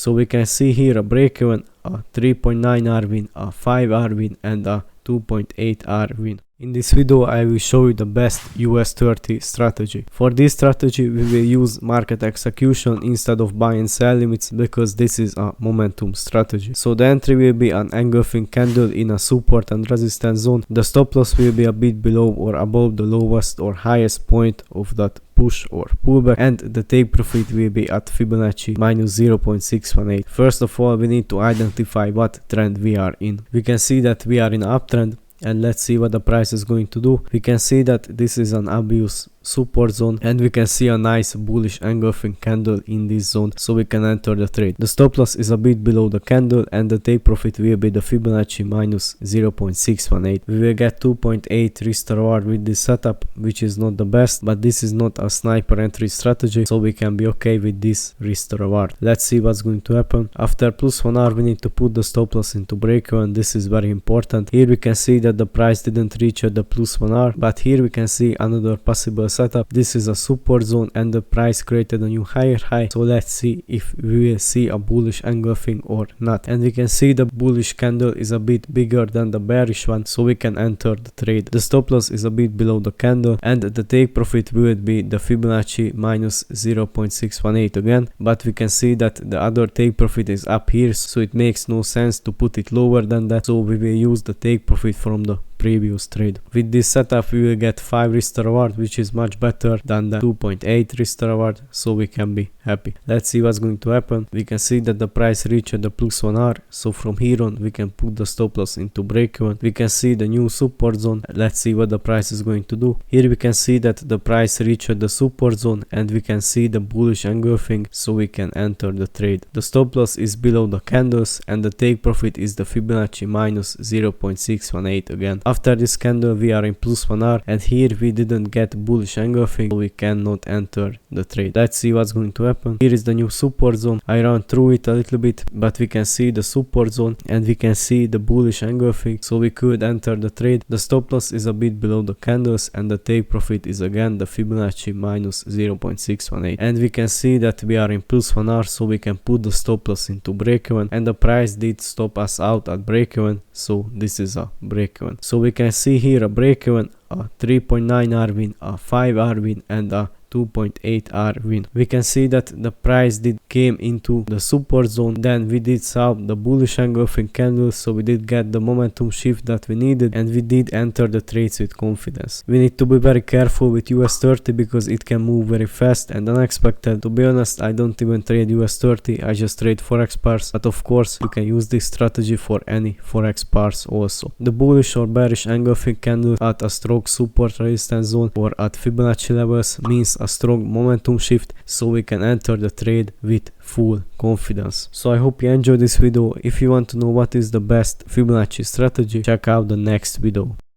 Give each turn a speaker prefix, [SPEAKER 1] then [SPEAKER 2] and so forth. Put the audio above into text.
[SPEAKER 1] So we can see here a break even, a 3.9 R-win, a 5 R-win and a 2.8 R-win. In this video I will show you the best US30 strategy. For this strategy we will use market execution instead of buy and sell limits because this is a momentum strategy. So the entry will be an engulfing candle in a support and resistance zone. The stop loss will be a bit below or above the lowest or highest point of that push or pullback, and the take profit will be at Fibonacci minus 0.618. First of all, we need to identify what trend we are in. We can see that we are in uptrend, and let's see what the price is going to do. We can see that this is an obvious support zone, and we can see a nice bullish engulfing candle in this zone, so we can enter the trade. The stop loss is a bit below the candle, and the take profit will be the Fibonacci minus 0.618. We will get 2.8 risk reward with this setup, which is not the best, but this is not a sniper entry strategy, so we can be okay with this risk reward. Let's see what's going to happen. After plus 1 hour we need to put the stop loss into break even. This is very important. Here we can see that the price didn't reach at the plus 1 hour, but here we can see another possible setup. This is a support zone and the price created a new higher high, so let's see if we will see a bullish engulfing or not. And we can see the bullish candle is a bit bigger than the bearish one, so we can enter the trade. The stop loss is a bit below the candle, and the take profit will be the Fibonacci minus 0.618 again, but we can see that the other take profit is up here, so it makes no sense to put it lower than that, so we will use the take profit from the previous trade. With this setup we will get 5 risk reward, which is much better than the 2.8 risk reward, so we can be happy. Let's see what's going to happen. We can see that the price reached the plus 1 hour, so from here on we can put the stop loss into break even. We can see the new support zone. Let's see what the price is going to do. Here we can see that the price reached the support zone, and we can see the bullish engulfing, so we can enter the trade. The stop loss is below the candles, and the take profit is the Fibonacci minus 0.618 again. After this candle we are in plus 1 hour, and here we didn't get bullish engulfing, so we cannot enter the trade. Let's see what's going to happen. Here is the new support zone. I ran through it a little bit, but we can see the support zone and we can see the bullish engulfing, so we could enter the trade. The stop loss is a bit below the candles, and the take profit is again the Fibonacci minus 0.618. And we can see that we are in plus 1 hour, so we can put the stop loss into break even, and the price did stop us out at break even, so this is a break even. So we can see here a break even, a 3.9 R-win, a 5 R-win and a 2.8 R-win. We can see that the price did came into the support zone, then we did saw the bullish engulfing candle, so we did get the momentum shift that we needed, and we did enter the trades with confidence. We need to be very careful with US30 because it can move very fast and unexpected. To be honest, I don't even trade US30, I just trade Forex pairs, but of course you can use this strategy for any Forex pairs also. The bullish or bearish engulfing candle at a strong support resistance zone or at Fibonacci levels means a strong momentum shift, so we can enter the trade with full confidence. So I hope you enjoyed this video. If you want to know what is the best Fibonacci strategy, check out the next video.